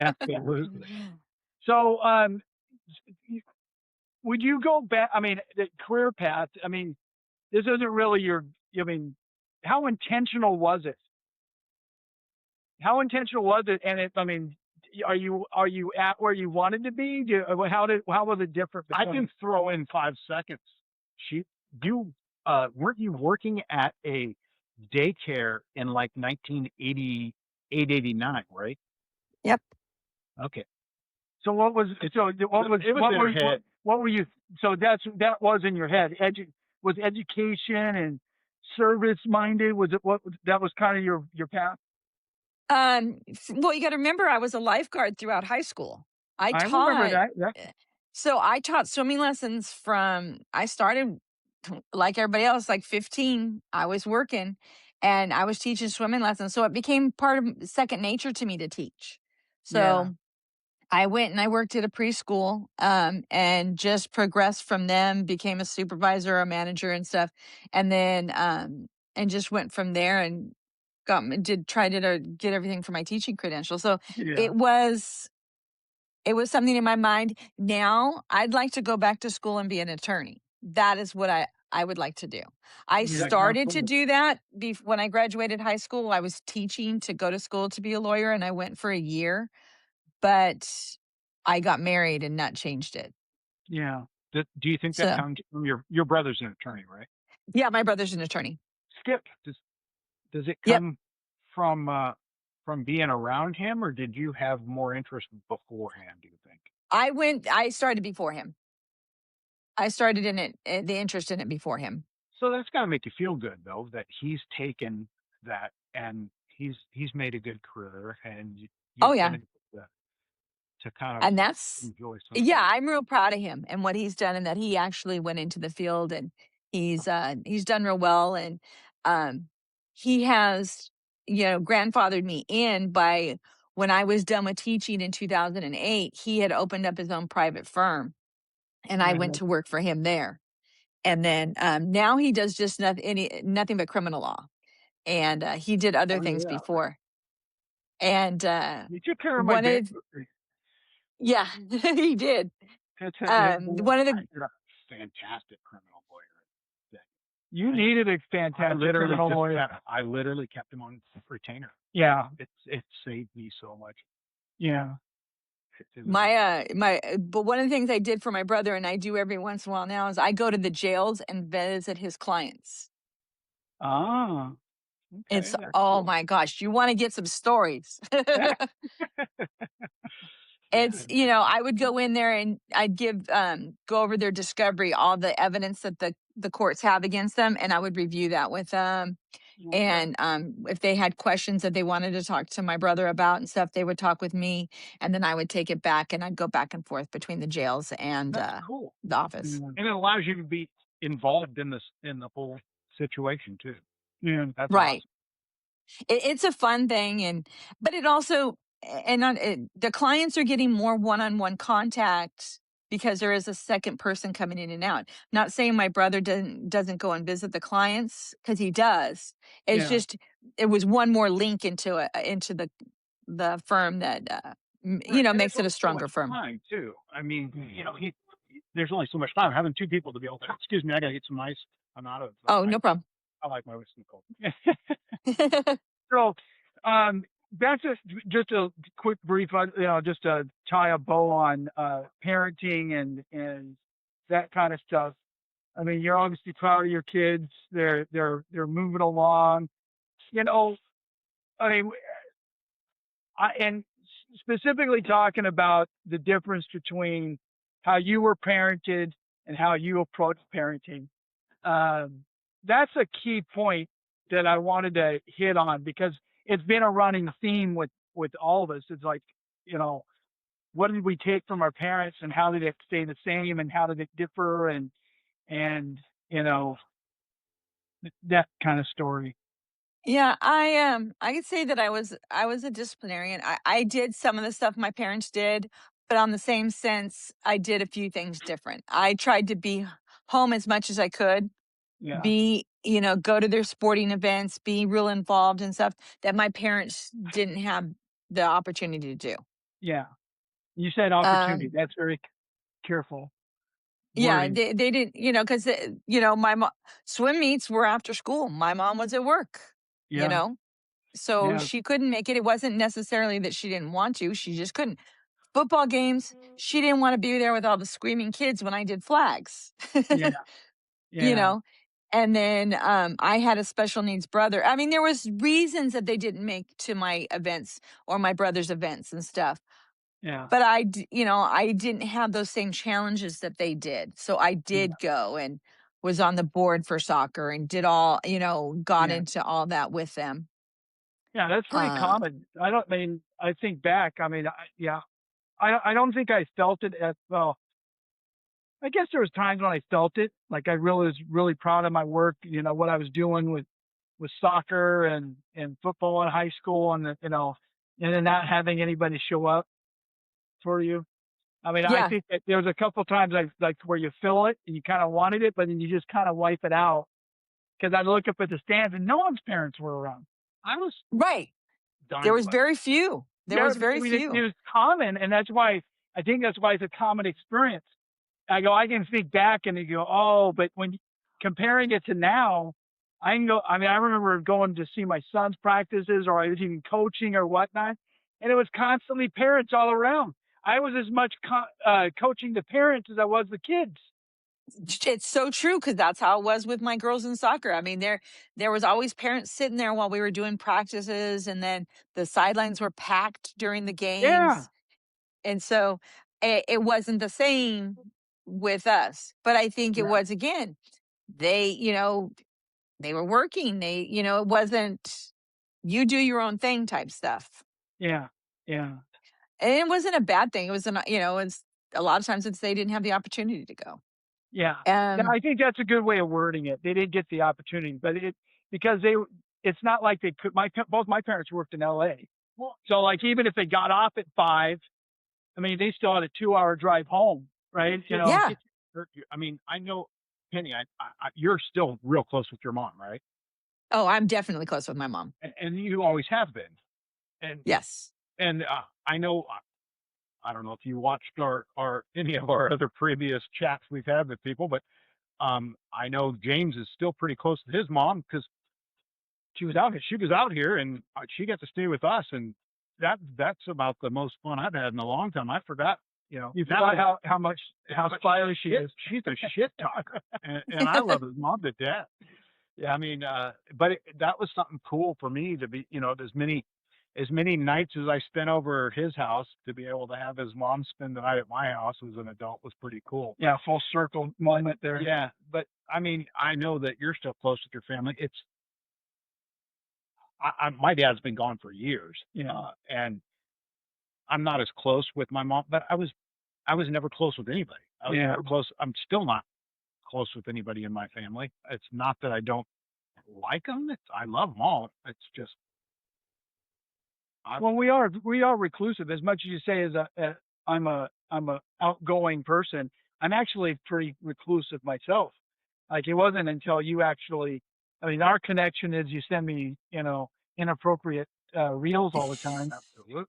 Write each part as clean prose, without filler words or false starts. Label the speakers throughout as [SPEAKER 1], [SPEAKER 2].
[SPEAKER 1] Absolutely. So, would you go back? I mean, the career path. I mean, this isn't really your. I mean, how intentional was it? How intentional was it? And I mean, are you at where you wanted to be? How was it different
[SPEAKER 2] I
[SPEAKER 1] between?
[SPEAKER 2] can throw in 5 seconds. She, you, weren't you working at a daycare in like 1988, 89, right?
[SPEAKER 3] Yep.
[SPEAKER 2] Okay.
[SPEAKER 1] So what was so what was
[SPEAKER 2] It was
[SPEAKER 1] what
[SPEAKER 2] in
[SPEAKER 1] were
[SPEAKER 2] her head.
[SPEAKER 1] what were you? So that was in your head. Was education and service minded. Was it what that was kind of your path?
[SPEAKER 3] Well, you got to remember, I was a lifeguard throughout high school. I
[SPEAKER 1] I remember
[SPEAKER 3] taught,
[SPEAKER 1] that. Yeah.
[SPEAKER 3] so I taught swimming lessons I started like everybody else, like 15. I was working and I was teaching swimming lessons. So it became part of second nature to me to teach.
[SPEAKER 1] Yeah.
[SPEAKER 3] So I went and I worked at a preschool, and just progressed from them, became a supervisor, a manager and stuff. And then, and just went from there and try to get everything for my teaching credential. So
[SPEAKER 1] Yeah.
[SPEAKER 3] it was, it was something in my mind. Now I'd like to go back to school and be an attorney. That is what I would like to do. I
[SPEAKER 1] Yeah.
[SPEAKER 3] started to
[SPEAKER 1] Absolutely.
[SPEAKER 3] do that when I graduated high school. I was teaching to go to school to be a lawyer, and I went for a year, but I got married and that changed it.
[SPEAKER 1] Yeah.
[SPEAKER 2] Do you think that
[SPEAKER 3] So,
[SPEAKER 2] comes from your brother's an attorney, right?
[SPEAKER 3] yeah, my brother's an attorney.
[SPEAKER 2] Skip, does it
[SPEAKER 3] Yep.
[SPEAKER 2] come from being around him, or did you have more interest beforehand, do you think?
[SPEAKER 3] I started before him. I started in it, the interest in it before him.
[SPEAKER 2] So that's got to make you feel good, though, that he's taken that and he's made a good career, and
[SPEAKER 3] Oh,
[SPEAKER 2] you've been
[SPEAKER 3] yeah.
[SPEAKER 2] able to kind of
[SPEAKER 3] And that's,
[SPEAKER 2] enjoy some of
[SPEAKER 3] yeah,
[SPEAKER 2] those.
[SPEAKER 3] I'm real proud of him and what he's done, and that he actually went into the field, and he's done real well. And um he has, grandfathered me in by when I was done with teaching in 2008, he had opened up his own private firm, and I
[SPEAKER 1] Yeah.
[SPEAKER 3] went to work for him there. And then, now he does just nothing but criminal law, and he did other
[SPEAKER 1] Oh
[SPEAKER 3] things
[SPEAKER 1] yeah.
[SPEAKER 3] before. And
[SPEAKER 1] You took care of my
[SPEAKER 3] one
[SPEAKER 1] dad.
[SPEAKER 3] of yeah, he did. One of the
[SPEAKER 2] You're a fantastic criminal lawyer. That
[SPEAKER 1] You needed a fantastic criminal lawyer.
[SPEAKER 2] I literally kept him on retainer.
[SPEAKER 1] Yeah.
[SPEAKER 2] It saved me so much.
[SPEAKER 1] Yeah.
[SPEAKER 2] It was
[SPEAKER 3] but one of the things I did for my brother, and I do every once in a while now, is I go to the jails and visit his clients.
[SPEAKER 1] Ah.
[SPEAKER 3] It's,
[SPEAKER 1] Okay. That's
[SPEAKER 3] oh
[SPEAKER 1] cool.
[SPEAKER 3] my gosh, you want to get some stories. It's,
[SPEAKER 2] yeah.
[SPEAKER 3] I would go in there and I'd go over their discovery, all the evidence that the courts have against them, and I would review that with them.
[SPEAKER 1] Okay.
[SPEAKER 3] And if they had questions that they wanted to talk to my brother about and stuff, they would talk with me, and then I would take it back, and I'd go back and forth between the jails and
[SPEAKER 2] That's cool.
[SPEAKER 3] the office.
[SPEAKER 1] Yeah.
[SPEAKER 2] And it allows you to be involved in the whole situation too.
[SPEAKER 1] Yeah.
[SPEAKER 2] That's
[SPEAKER 3] Right.
[SPEAKER 2] awesome.
[SPEAKER 3] It's a fun thing, but it also, the clients are getting more one-on-one contact because there is a second person coming in and out. Not saying my brother doesn't go and visit the clients, because he does. It's
[SPEAKER 1] Yeah.
[SPEAKER 3] just, it was one more link into the firm that
[SPEAKER 2] Right. And
[SPEAKER 3] makes
[SPEAKER 2] there's
[SPEAKER 3] it a
[SPEAKER 2] only so
[SPEAKER 3] stronger
[SPEAKER 2] much
[SPEAKER 3] firm.
[SPEAKER 2] time too. I mean, there's only so much time. Having two people to be able to, excuse me, I gotta get some ice. I'm out of
[SPEAKER 3] Oh,
[SPEAKER 2] ice.
[SPEAKER 3] no problem.
[SPEAKER 2] I like my whiskey cold.
[SPEAKER 1] So, that's just a quick brief, just to tie a bow on parenting and that kind of stuff. I mean, you're obviously proud of your kids. They're moving along. You know, I mean, and specifically talking about the difference between how you were parented and how you approach parenting. That's a key point that I wanted to hit on, because it's been a running theme with all of us. It's like, you know, what did we take from our parents, and how did it stay the same, and how did it differ, and you know, that kind of story.
[SPEAKER 3] Yeah, I could say that I was a disciplinarian. I did some of the stuff my parents did, but on the same sense, I did a few things different. I tried to be home as much as I could,
[SPEAKER 1] Yeah.
[SPEAKER 3] go to their sporting events, be real involved in stuff that my parents didn't have the opportunity to do.
[SPEAKER 1] Yeah. You said opportunity.
[SPEAKER 3] Um,
[SPEAKER 1] That's very careful
[SPEAKER 3] yeah,
[SPEAKER 1] wording.
[SPEAKER 3] they didn't, because my swim meets were after school. My mom was at work, you
[SPEAKER 1] Yeah.
[SPEAKER 3] know, so
[SPEAKER 1] Yeah.
[SPEAKER 3] she couldn't make it. It wasn't necessarily that she didn't want to; she just couldn't. Football games, she didn't want to be there with all the screaming kids when I did flags.
[SPEAKER 1] Yeah.
[SPEAKER 3] you
[SPEAKER 1] Yeah.
[SPEAKER 3] know and then I had a special needs brother. I mean, there was reasons that they didn't make to my events or my brother's events and stuff,
[SPEAKER 1] Yeah.
[SPEAKER 3] but I didn't have those same challenges that they did, so I
[SPEAKER 1] Yeah.
[SPEAKER 3] did go and was on the board for soccer and did all, got
[SPEAKER 1] Yeah.
[SPEAKER 3] into all that with them.
[SPEAKER 1] Yeah. That's pretty
[SPEAKER 3] uh
[SPEAKER 1] common. I think back. Yeah. I don't think I felt it as well. I guess there was times when I felt it. Like I really was really proud of my work. What I was doing with soccer and football in high school, and then not having anybody show up for you. I
[SPEAKER 3] yeah,
[SPEAKER 1] think that there was a couple times I like where you feel it and you kind of wanted it, but then you just kind of wipe it out. Because I look up at the stands and no one's parents were around. I was
[SPEAKER 3] right.
[SPEAKER 1] done
[SPEAKER 3] There was
[SPEAKER 1] with.
[SPEAKER 3] very few. There
[SPEAKER 1] Yeah,
[SPEAKER 3] was very
[SPEAKER 1] it
[SPEAKER 3] few.
[SPEAKER 1] was common, and I think that's why it's a common experience. I can think back and you go, oh, but when comparing it to now, I can go. I remember going to see my son's practices, or I was even coaching or whatnot, and it was constantly parents all around. I was as much coaching the parents as I was the kids.
[SPEAKER 3] It's so true, because that's how it was with my girls in soccer. I mean, there was always parents sitting there while we were doing practices, and then the sidelines were packed during the
[SPEAKER 1] Yeah,
[SPEAKER 3] games, and so it wasn't the same with us. But I think it
[SPEAKER 1] yeah,
[SPEAKER 3] was, again, they they were working. It wasn't you do your own thing type stuff,
[SPEAKER 1] yeah, yeah.
[SPEAKER 3] and it wasn't a bad thing. It was it's a lot of times it's they didn't have the opportunity to go.
[SPEAKER 1] Yeah. Yeah,
[SPEAKER 3] Um,
[SPEAKER 1] I think that's a good way of wording it. They didn't get the opportunity, but because it's not like they could. Both my parents worked in L.A.
[SPEAKER 2] Well,
[SPEAKER 1] So like even if they got off at 5, they still had a 2-hour drive home, right?
[SPEAKER 3] yeah.
[SPEAKER 2] I mean, I know, Penny, you're still real close with your mom, right?
[SPEAKER 3] Oh, I'm definitely close with my mom.
[SPEAKER 2] And you always have been. And
[SPEAKER 3] Yes.
[SPEAKER 2] I know, I don't know if you watched our any of our other previous chats we've had with people, but I know James is still pretty close to his mom because she was out here and she got to stay with us, and that's about the most fun I've had in a long time. I forgot,
[SPEAKER 1] You
[SPEAKER 2] now
[SPEAKER 1] forgot how
[SPEAKER 2] but
[SPEAKER 1] stylish she is.
[SPEAKER 2] she's a shit talker, and I love his mom to death. Yeah, but that was something cool for me to be, as many nights as I spent over at his house, to be able to have his mom spend the night at my house as an adult was pretty cool.
[SPEAKER 1] Yeah, full circle moment there.
[SPEAKER 2] Yeah, but I know that you're still close with your family. My dad's been gone for years,
[SPEAKER 1] Yeah.
[SPEAKER 2] and I'm not as close with my mom, but I was never close with anybody. I was
[SPEAKER 1] Yeah.
[SPEAKER 2] never close. I'm still not close with anybody in my family. It's not that I don't like them. I love them all. It's just
[SPEAKER 1] Well, we are reclusive. As much as you say I'm a outgoing person, I'm actually pretty reclusive myself. Like it wasn't until you actually, our connection is you send me, inappropriate reels all the time,
[SPEAKER 2] absolute.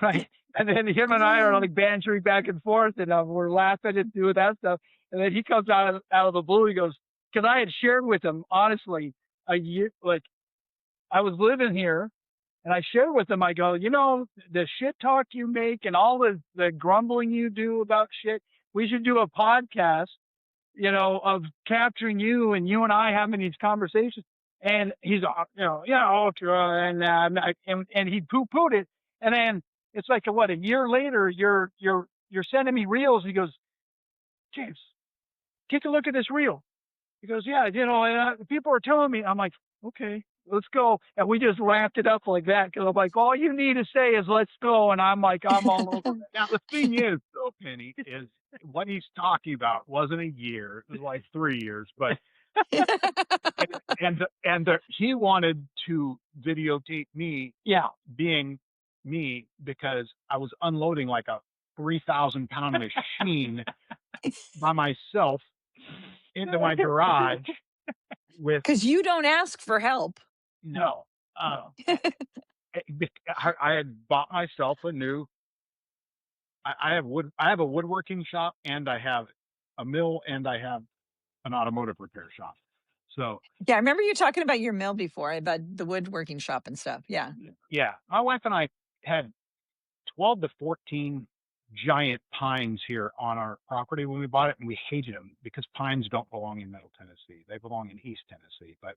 [SPEAKER 1] right? And then him and I are like bantering back and forth, and we're laughing and doing that stuff. And then he comes out of the blue. He goes, because I had shared with him honestly a year, like I was living here and I shared with them, I go, the shit talk you make and all the grumbling you do about shit, we should do a podcast, of capturing you and I having these conversations. And he's, yeah, okay, and he poo-pooed it. And then it's like, a year later, you're sending me reels. He goes, James, take a look at this reel. He goes, yeah, people are telling me. I'm like, okay, let's go. And we just wrapped it up like that. Cause I'm like, all you need to say is let's go. And I'm like, I'm all over that.
[SPEAKER 2] Now the thing is, though, Penny, is what he's talking about wasn't a year; it was like 3 years. But he wanted to videotape me,
[SPEAKER 1] Yeah.
[SPEAKER 2] being me, because I was unloading like a 3,000-pound machine by myself into my garage with
[SPEAKER 3] Because you don't ask for help.
[SPEAKER 2] no. I had bought myself a new I have wood. I have a woodworking shop, and I have a mill, and I have an automotive repair shop. So
[SPEAKER 3] Yeah, I remember you talking about your mill before, about the woodworking shop and stuff. Yeah.
[SPEAKER 2] yeah, my wife and I had 12 to 14 giant pines here on our property when we bought it, and we hated them because pines don't belong in Middle Tennessee. They belong in East Tennessee. But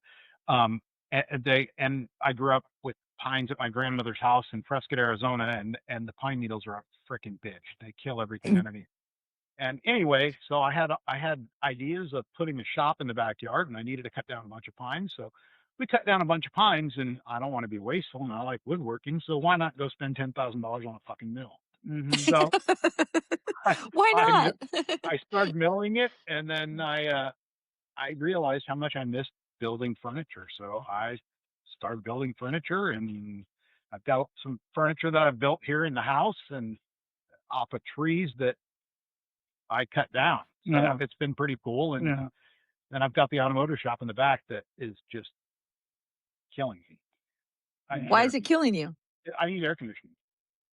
[SPEAKER 2] and I grew up with pines at my grandmother's house in Prescott, Arizona, and the pine needles are a freaking bitch. They kill everything underneath. And anyway, so I had ideas of putting a shop in the backyard, and I needed to cut down a bunch of pines. So we cut down a bunch of pines, and I don't want to be wasteful, and I like woodworking, so why not go spend $10,000 on a fucking mill? So I,
[SPEAKER 3] Why
[SPEAKER 2] I
[SPEAKER 3] not?
[SPEAKER 2] I started milling it, and then I realized how much I missed building furniture. So I started building furniture, and I've got some furniture that I've built here in the house and off of trees that I cut down. So
[SPEAKER 1] Yeah.
[SPEAKER 2] it's been pretty cool. And
[SPEAKER 1] Yeah.
[SPEAKER 2] then I've got the automotive shop in the back that is just killing me.
[SPEAKER 3] Why is it killing you?
[SPEAKER 2] I need air conditioning.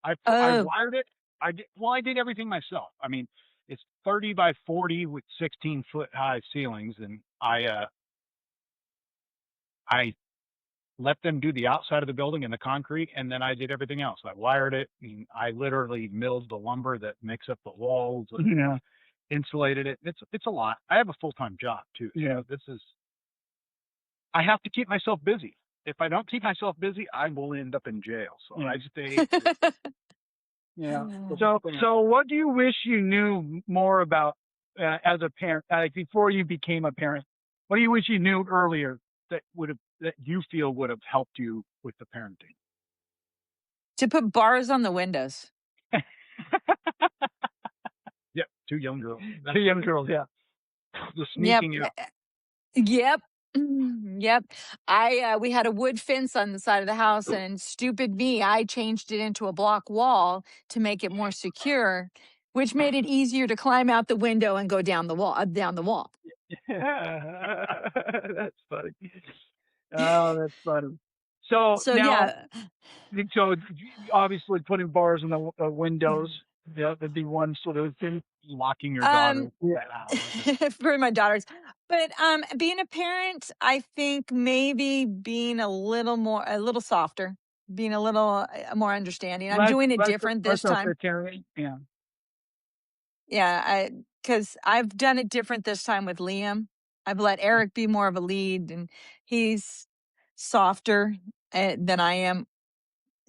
[SPEAKER 2] I
[SPEAKER 3] Oh,
[SPEAKER 2] wired it. I did everything myself. I mean, it's 30 by 40 with 16-foot high ceilings, and I let them do the outside of the building and the concrete, and then I did everything else. I wired it, and I literally milled the lumber that makes up the walls, and
[SPEAKER 1] Yeah.
[SPEAKER 2] insulated it. It's a lot. I have a full-time job too. So
[SPEAKER 1] Yeah.
[SPEAKER 2] I have to keep myself busy. If I don't keep myself busy, I will end up in jail. So
[SPEAKER 1] Yeah.
[SPEAKER 2] I stay.
[SPEAKER 1] Yeah. So what do you wish you knew more about as a parent, like before you became a parent? What do you wish you knew earlier that you feel would have helped you with the parenting?
[SPEAKER 3] to put bars on the windows.
[SPEAKER 2] Yep, two young girls.
[SPEAKER 1] Two young girls, yeah.
[SPEAKER 2] The
[SPEAKER 3] Yep.
[SPEAKER 2] sneaking out.
[SPEAKER 3] Yep. Yep. We had a wood fence on the side of the house, and stupid me, I changed it into a block wall to make it more secure, which made it easier to climb out the window and go down the wall, down the wall.
[SPEAKER 1] That's funny. Oh, that's funny. So
[SPEAKER 3] So
[SPEAKER 1] now,
[SPEAKER 3] yeah.
[SPEAKER 1] so obviously putting bars in the windows, yeah, that'd be one solution.
[SPEAKER 2] Locking your
[SPEAKER 3] Um
[SPEAKER 2] daughter out.
[SPEAKER 3] for my daughters. But being a parent, I think maybe being a little softer, being a little more understanding. I'm doing it different
[SPEAKER 1] Less
[SPEAKER 3] this time.
[SPEAKER 1] authoritarian. Yeah.
[SPEAKER 3] Yeah, because I've done it different this time with Liam. I've let Eric be more of a lead, and he's softer than I am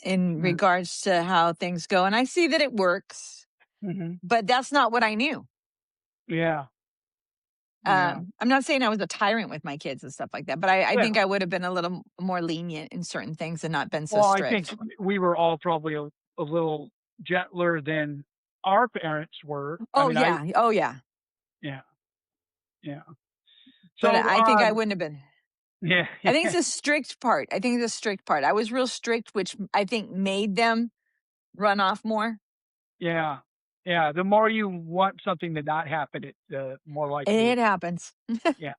[SPEAKER 3] in
[SPEAKER 1] Mm-hmm.
[SPEAKER 3] regards to how things go. And I see that it works, but that's not what I knew.
[SPEAKER 1] Yeah. Yeah.
[SPEAKER 3] I'm not saying I was a tyrant with my kids and stuff like that, but I think
[SPEAKER 1] Well,
[SPEAKER 3] I would have been a little more lenient in certain things and not been so
[SPEAKER 1] I think
[SPEAKER 3] strict.
[SPEAKER 1] we were all probably a little gentler than our parents were. I
[SPEAKER 3] Oh
[SPEAKER 1] mean,
[SPEAKER 3] yeah, oh yeah.
[SPEAKER 1] yeah, yeah.
[SPEAKER 3] But
[SPEAKER 1] So,
[SPEAKER 3] I think I wouldn't have been.
[SPEAKER 1] yeah,
[SPEAKER 3] I think it's a strict part. I think it's a strict part. I was real strict, which I think made them run off more.
[SPEAKER 1] yeah, yeah. The more you want something to not happen, the more likely.
[SPEAKER 3] It happens.
[SPEAKER 1] Yeah,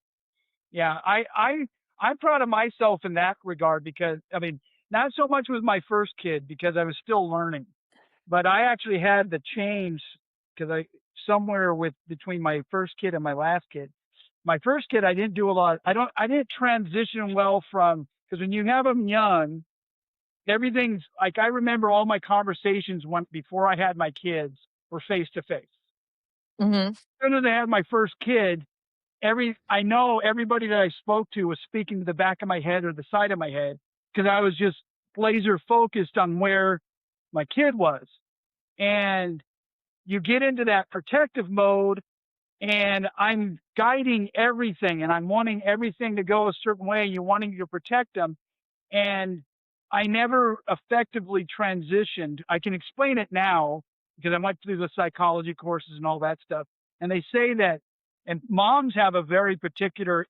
[SPEAKER 1] yeah. I'm proud of myself in that regard because I mean, not so much with my first kid because I was still learning, but I actually had the change because I somewhere with between my first kid and my last kid. My first kid, I didn't do a lot. I didn't transition well from because when you have them young, everything's like I remember all my conversations before I had my kids were face to face.
[SPEAKER 3] Hmm.
[SPEAKER 1] As soon as I had my first kid, I know everybody that I spoke to was speaking to the back of my head or the side of my head because I was just laser focused on where my kid was. And you get into that protective mode and I'm guiding everything and I'm wanting everything to go a certain way. You're wanting to protect them. And I never effectively transitioned. I can explain it now because I went through the psychology courses and all that stuff. And they say that, and moms have a very particular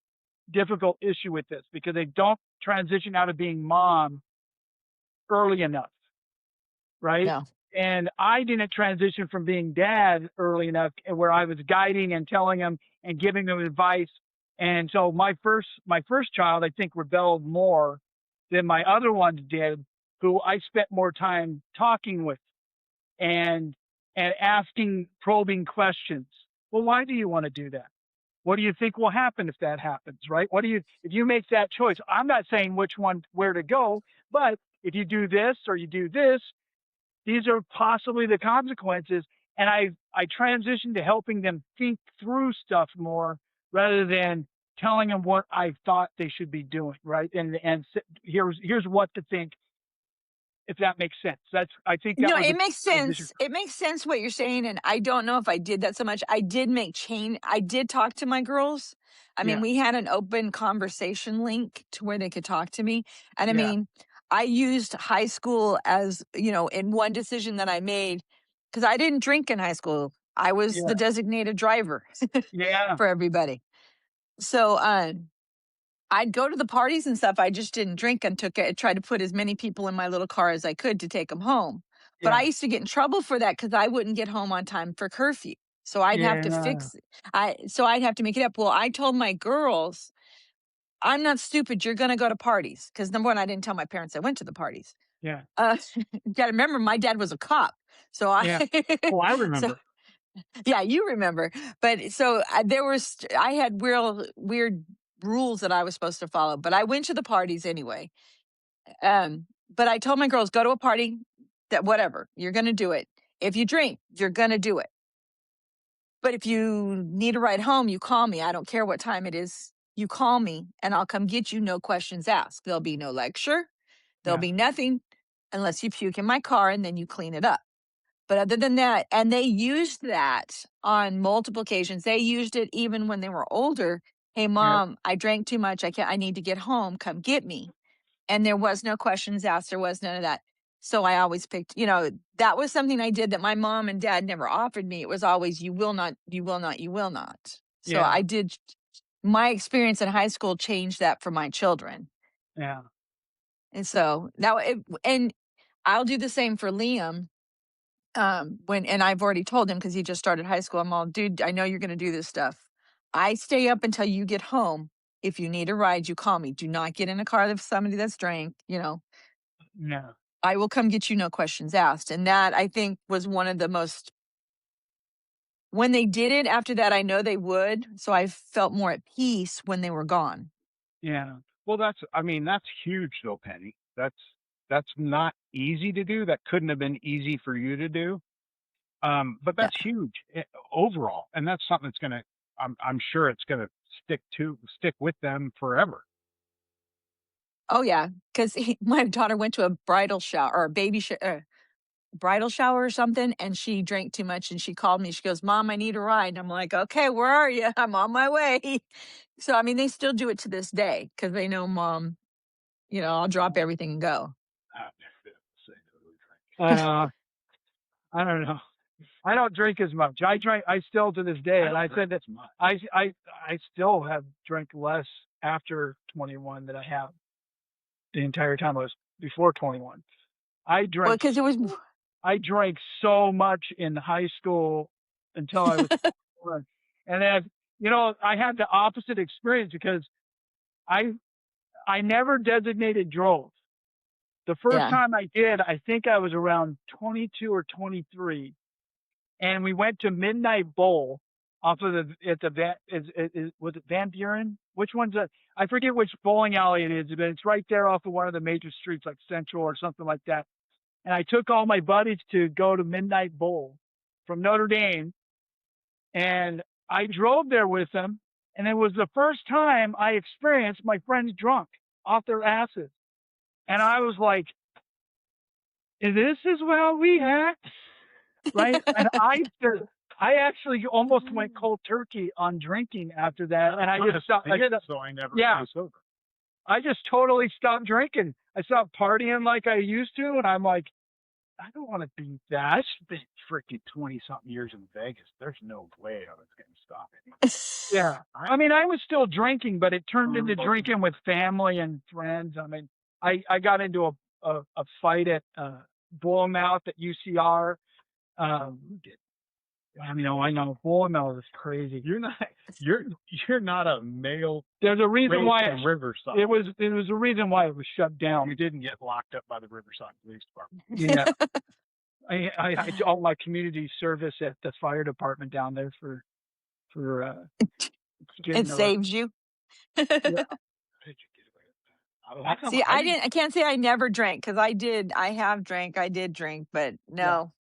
[SPEAKER 1] difficult issue with this because they don't transition out of being mom early enough, right?
[SPEAKER 3] No.
[SPEAKER 1] And I didn't transition from being dad early enough where I was guiding and telling him and giving them advice. And so my first child, I think, rebelled more than my other ones did, who I spent more time talking with. And and asking probing questions. Well, why do you want to do that? What do you think will happen if that happens, right? If you make that choice? I'm not saying where to go, but if you do this or you do this, these are possibly the consequences. And I transitioned to helping them think through stuff more rather than telling them what I thought they should be doing, right? And here's what to think, if that makes sense. I think that
[SPEAKER 3] No,
[SPEAKER 1] was
[SPEAKER 3] it
[SPEAKER 1] a
[SPEAKER 3] makes
[SPEAKER 1] transition.
[SPEAKER 3] sense. It makes sense what you're saying, and I don't know if I did that so much. I did talk to my girls. I mean,
[SPEAKER 1] Yeah,
[SPEAKER 3] we had an open conversation link to where they could talk to me. And I
[SPEAKER 1] yeah,
[SPEAKER 3] mean, I used high school as, in one decision that I made, because I didn't drink in high school. I was
[SPEAKER 1] yeah,
[SPEAKER 3] the designated driver
[SPEAKER 1] yeah,
[SPEAKER 3] for everybody. So I'd go to the parties and stuff. I just didn't drink and tried to put as many people in my little car as I could to take them home. But I
[SPEAKER 1] yeah,
[SPEAKER 3] used to get in trouble for that because I wouldn't get home on time for curfew. So I'd have to
[SPEAKER 1] yeah,
[SPEAKER 3] fix so I'd have to make it up. Well, I told my girls, I'm not stupid. You're going to go to parties. Because number one, I didn't tell my parents I went to the parties.
[SPEAKER 1] yeah,
[SPEAKER 3] You got to remember, my dad was a cop. So
[SPEAKER 1] yeah. Oh, I
[SPEAKER 3] so
[SPEAKER 1] remember.
[SPEAKER 3] yeah, you remember. But so I had real weird rules that I was supposed to follow, but I went to the parties anyway. But I told my girls, go to a party, that whatever, you're going to do it. If you drink, you're going to do it. But if you need a ride home, you call me. I don't care what time it is. You call me and I'll come get you. No questions asked. There'll be no lecture. There'll
[SPEAKER 1] Yeah,
[SPEAKER 3] be nothing unless you puke in my car and then you clean it up. But other than that, and they used that on multiple occasions. They used it even when they were older. Hey,
[SPEAKER 1] yeah,
[SPEAKER 3] mom, I drank too much. I need to get home. Come get me. And there was no questions asked. There was none of that. So I always picked, that was something I did that my mom and dad never offered me. It was always, you will not, you will not, you will not. So
[SPEAKER 1] yeah,
[SPEAKER 3] I did, my experience in high school changed that for my children.
[SPEAKER 1] yeah,
[SPEAKER 3] And so now, and I'll do the same for Liam. And I've already told him because he just started high school. I'm all, dude, I know you're going to do this stuff. I stay up until you get home. If you need a ride, you call me. Do not get in a car with somebody that's drank,
[SPEAKER 1] yeah,
[SPEAKER 3] I will come get you, no questions asked. And that, I think, was one of the most, when they did it after that, I know they would. So I felt more at peace when they were gone.
[SPEAKER 1] yeah,
[SPEAKER 2] Well, that's huge though, Penny. That's not easy to do. That couldn't have been easy for you to do. But
[SPEAKER 3] Yeah.
[SPEAKER 2] that's huge overall, and that's something that's gonna. I'm sure it's gonna stick with them forever.
[SPEAKER 3] Oh, yeah. Because my daughter went to a bridal shower or a bridal shower or something, and she drank too much and she called me. She goes, Mom, I need a ride. I'm like, okay, where are you? I'm on my way. So, I mean, they still do it to this day because they know mom, I'll drop everything and go.
[SPEAKER 2] I've never been able to say no to a drink.
[SPEAKER 1] I don't know. I don't drink as much. I still to this day, and I said that I still have drank less after 21 than I have the entire time I was before 21. I
[SPEAKER 3] Well,
[SPEAKER 1] drank
[SPEAKER 3] because it was,
[SPEAKER 1] I drank so much in high school until I was 21. And then I had the opposite experience because I I never designated drove. The first
[SPEAKER 3] yeah,
[SPEAKER 1] time I did, I think I was around 22 or 23, and we went to Midnight Bowl off of at the was it Van Buren? Which one's that? I forget which bowling alley it is, but it's right there off of one of the major streets, like Central or something like that. And I took all my buddies to go to Midnight Bowl from Notre Dame, and I drove there with them. And it was the first time I experienced my friends drunk off their asses. And I was like, this is where we act, right? And I actually almost went cold turkey on drinking after that. And I just stopped.
[SPEAKER 2] So I never
[SPEAKER 1] Yeah.
[SPEAKER 2] stay sober.
[SPEAKER 1] I just totally stopped drinking. I stopped partying like I used to. And I'm like, I don't want to be that.
[SPEAKER 2] I spent freaking 20-something years in Vegas. There's no way I was going to stop it.
[SPEAKER 1] Yeah. I mean, I was still drinking, but it turned into drinking with family and friends. I mean, I got into a fight at Bullmouth at UCR.
[SPEAKER 2] Who did?
[SPEAKER 1] I know Bullmouth is crazy.
[SPEAKER 2] You're not a male.
[SPEAKER 1] There's a reason why
[SPEAKER 2] in Riverside.
[SPEAKER 1] it was a reason why it was shut down.
[SPEAKER 2] You didn't get locked up by the Riverside Police Department.
[SPEAKER 1] Yeah. I do all my community service at the fire department down there for
[SPEAKER 3] It
[SPEAKER 1] getting the
[SPEAKER 3] saves you.
[SPEAKER 1] yeah.
[SPEAKER 2] How did you get away with that? How come
[SPEAKER 3] See,
[SPEAKER 2] I
[SPEAKER 3] I
[SPEAKER 2] didn't?
[SPEAKER 3] didn't. I can't say I never drank because I did. I have drank. I did drink, but
[SPEAKER 1] Yeah.
[SPEAKER 3] no,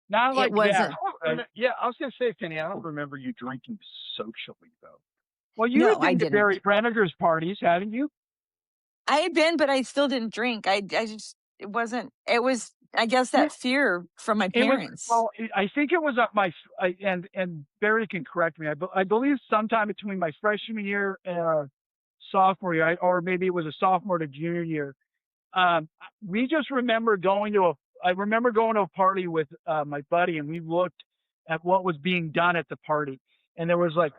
[SPEAKER 1] Not
[SPEAKER 3] it
[SPEAKER 1] like that.
[SPEAKER 3] wasn't.
[SPEAKER 2] Yeah, I was gonna say, Penny, I don't remember you drinking socially though.
[SPEAKER 1] Well, you
[SPEAKER 3] No,
[SPEAKER 1] had
[SPEAKER 3] I
[SPEAKER 1] been to
[SPEAKER 3] didn't.
[SPEAKER 1] Barry Branniger's parties, hadn't you?
[SPEAKER 3] I had been, but I still didn't drink. I just it wasn't. It was. I guess
[SPEAKER 1] Yeah.
[SPEAKER 3] that fear from my
[SPEAKER 1] It was
[SPEAKER 3] parents.
[SPEAKER 1] well. I think it was up my and Barry can correct me. I believe sometime between my freshman year and sophomore year, or maybe it was a sophomore to junior year. Um, we just remember going to a. I remember going to a party with my buddy, and we looked at what was being done at the party, and there was like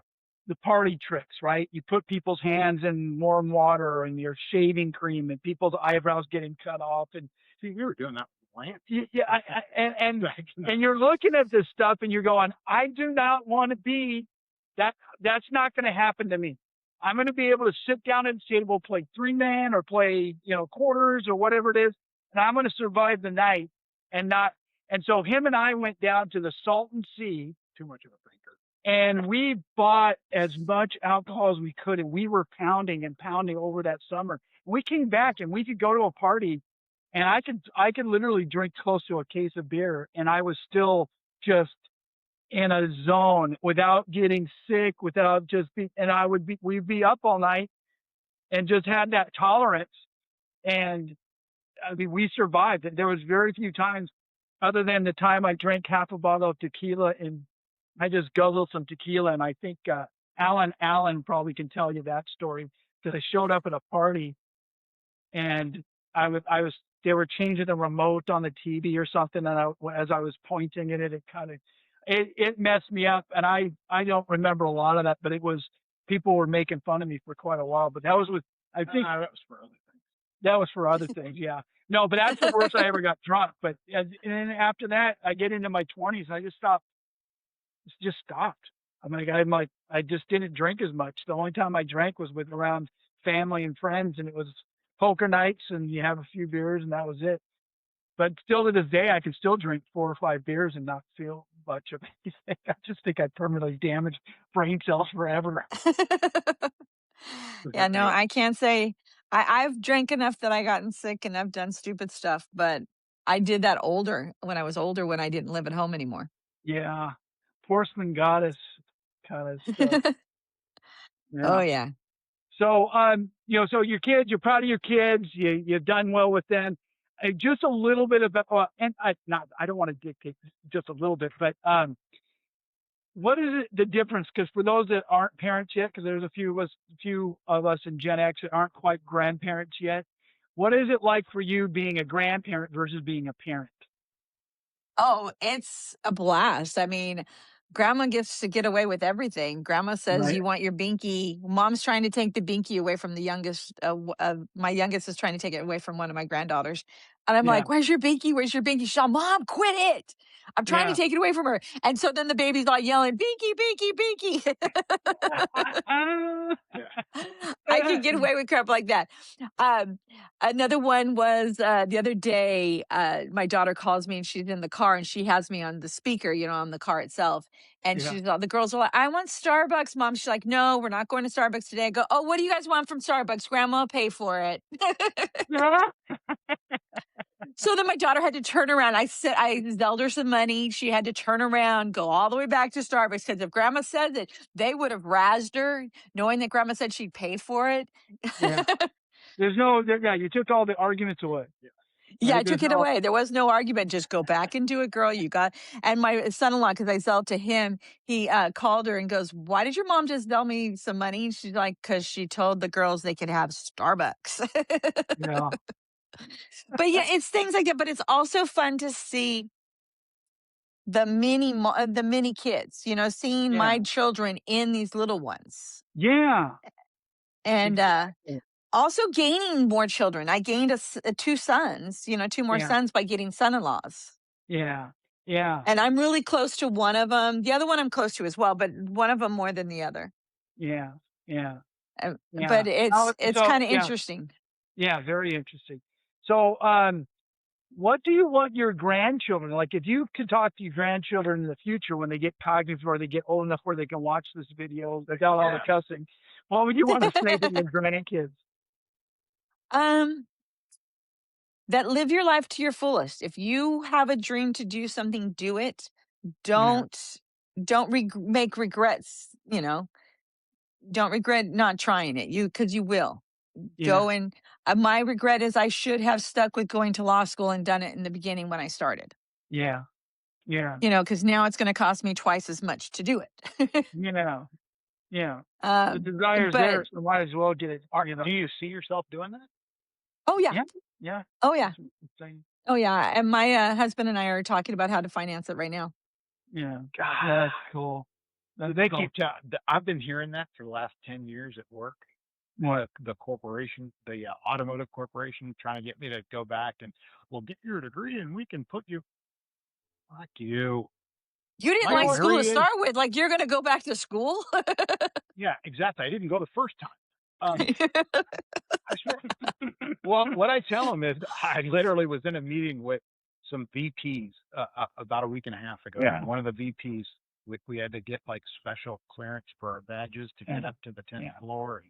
[SPEAKER 1] the party tricks, right? You put people's hands in warm water, and you're shaving cream, and people's eyebrows getting cut off, and
[SPEAKER 2] See, we were doing that with Lance.
[SPEAKER 1] yeah, and you're looking at this stuff, and you're going, I do not want to be that. That's not going to happen to me. I'm going to be able to sit down at the table, play three man or play, quarters or whatever it is, and I'm going to survive the night and not. And so him and I went down to the Salton Sea,
[SPEAKER 2] Too much of a thinker.
[SPEAKER 1] and we bought as much alcohol as we could, and we were pounding and pounding over that summer. We came back, and we could go to a party, and I could literally drink close to a case of beer, and I was still just in a zone without getting sick, without just be, and we'd be up all night and just had that tolerance. And I mean, we survived. There was very few times, other than the time I drank half a bottle of tequila, and I just guzzled some tequila. And I think Allen probably can tell you that story, because I showed up at a party, and they were changing the remote on the TV or something, and as I was pointing at it, it messed me up, and I don't remember a lot of that, but it was people were making fun of me for quite a while. But that was I think
[SPEAKER 2] That was for other things.
[SPEAKER 1] that was for other things, yeah. No, but that's the worst I ever got drunk. But and then after that, I get into my 20s, and I just stopped. I just didn't drink as much. The only time I drank was with around family and friends, and it was poker nights, and you have a few beers, and that was it. But still to this day, I can still drink 4 or 5 beers and not feel much of anything. I just think I permanently damaged brain cells forever.
[SPEAKER 3] Yeah, no, I can't say I've drank enough that I gotten sick and I've done stupid stuff, but I did that when I was older, when I didn't live at home anymore.
[SPEAKER 1] Yeah, porcelain goddess kind of stuff.
[SPEAKER 3] Oh
[SPEAKER 1] Yeah.
[SPEAKER 3] yeah.
[SPEAKER 1] So, so your kids, you're proud of your kids. You've done well with them. Just a little bit about, and I don't want to dictate just a little bit, but what is the difference? Because for those that aren't parents yet, because there's a few of us in Gen X that aren't quite grandparents yet. What is it like for you being a grandparent versus being a parent?
[SPEAKER 3] Oh, it's a blast. I mean, grandma gets to get away with everything. Grandma says,
[SPEAKER 1] Right.
[SPEAKER 3] "You want your binky." Mom's trying to take the binky away from the youngest. My youngest is trying to take it away from one of my granddaughters. And I'm
[SPEAKER 1] Yeah.
[SPEAKER 3] like, "Where's your binky? Where's your binky?" She's like, "Mom, quit it. I'm trying to
[SPEAKER 1] Yeah.
[SPEAKER 3] take it away from her." And so then the baby's all yelling, "Binky, binky, binky." I can get away with crap like that. Um, Another one was the other day. My daughter calls me and she's in the car and she has me on the speaker, on the car itself. And
[SPEAKER 1] Yeah.
[SPEAKER 3] the girls are like, "I want Starbucks, Mom." She's like, "No, we're not going to Starbucks today." I go, "Oh, what do you guys want from Starbucks? Grandma will pay for it." So then my daughter had to turn around. I Zelled her some money. She had to turn around, go all the way back to Starbucks, because if Grandma said that, they would have razzed her, knowing that Grandma said she'd pay for it.
[SPEAKER 1] Yeah. You took all the arguments away.
[SPEAKER 3] Yeah, I
[SPEAKER 1] Right?
[SPEAKER 3] took it away. There was no argument. Just go back and do it, girl. And my son-in-law, because I sell to him, he called her and goes, "Why did your mom just sell me some money?" And she's like, "Because she told the girls they could have Starbucks."
[SPEAKER 1] Yeah.
[SPEAKER 3] But yeah, it's things like that. But it's also fun to see the mini kids, seeing
[SPEAKER 1] Yeah.
[SPEAKER 3] my children in these little ones.
[SPEAKER 1] Yeah.
[SPEAKER 3] And
[SPEAKER 1] Exactly.
[SPEAKER 3] also gaining more children. I gained 2 sons, 2 more
[SPEAKER 1] Yeah.
[SPEAKER 3] sons by getting son-in-laws.
[SPEAKER 1] Yeah. Yeah.
[SPEAKER 3] And I'm really close to one of them. The other one I'm close to as well, but one of them more than the other.
[SPEAKER 1] Yeah. Yeah.
[SPEAKER 3] But
[SPEAKER 1] Yeah.
[SPEAKER 3] it's
[SPEAKER 1] So
[SPEAKER 3] kind of
[SPEAKER 1] yeah.
[SPEAKER 3] interesting.
[SPEAKER 1] Yeah. Very interesting. So, what do you want your grandchildren, like if you could talk to your grandchildren in the future when they get cognitive or they get old enough where they can watch this video without all the cussing, what would you want to say to your grandkids?
[SPEAKER 3] Um, that live your life to your fullest. If you have a dream to do something, do it.
[SPEAKER 1] Yeah,
[SPEAKER 3] Don't make regrets, don't regret not trying it. Because you will.
[SPEAKER 1] yeah,
[SPEAKER 3] Go and my regret is I should have stuck with going to law school and done it in the beginning when I started.
[SPEAKER 1] yeah, yeah,
[SPEAKER 3] Because now it's going to cost me twice as much to do it.
[SPEAKER 1] you know, yeah. The
[SPEAKER 3] um,
[SPEAKER 1] desire's
[SPEAKER 3] but
[SPEAKER 1] there, so might as well get it. You know,
[SPEAKER 2] Do you see yourself doing that?
[SPEAKER 3] oh yeah,
[SPEAKER 1] yeah, yeah.
[SPEAKER 3] oh yeah,
[SPEAKER 1] That's what I'm saying.
[SPEAKER 3] oh yeah. And my husband and I are talking about how to finance it right now.
[SPEAKER 1] Yeah,
[SPEAKER 2] God.
[SPEAKER 1] that's cool.
[SPEAKER 2] So
[SPEAKER 1] That's
[SPEAKER 2] they
[SPEAKER 1] cool.
[SPEAKER 2] keep telling. I've been hearing that for the last 10 years at work.
[SPEAKER 1] What?
[SPEAKER 2] The corporation, the automotive corporation, trying to get me to go back and, well, get your degree and we can put you. Fuck you.
[SPEAKER 3] You didn't
[SPEAKER 2] My
[SPEAKER 3] like school to
[SPEAKER 2] degree is,
[SPEAKER 3] start with. Like you're going to go back to school.
[SPEAKER 2] yeah, exactly. I didn't go the first time. I swear. Well, what I tell them is I literally was in a meeting with some VPs about a week and a half ago.
[SPEAKER 1] Yeah.
[SPEAKER 2] And one of the VPs, we had to get like special clearance for our badges to get up to the 10th
[SPEAKER 1] Yeah.
[SPEAKER 2] floor.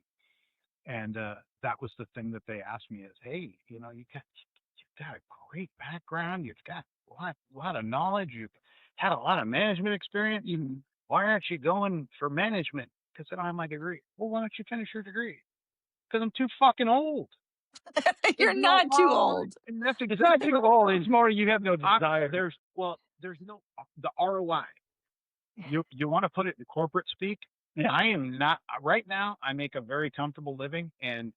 [SPEAKER 2] And that was the thing that they asked me is, hey, you've got a great background. You've got a lot of knowledge. You've had a lot of management experience. Why aren't you going for management? Because I don't have my degree. Well, why don't you finish your degree? Because I'm too fucking old.
[SPEAKER 3] You're not too old.
[SPEAKER 2] And that's
[SPEAKER 1] It's not
[SPEAKER 2] exactly
[SPEAKER 1] too old. It's more you have no desire.
[SPEAKER 2] there's no the ROI. You want to put it in corporate speak?
[SPEAKER 1] Yeah.
[SPEAKER 2] I am not right now. I make a very comfortable living, and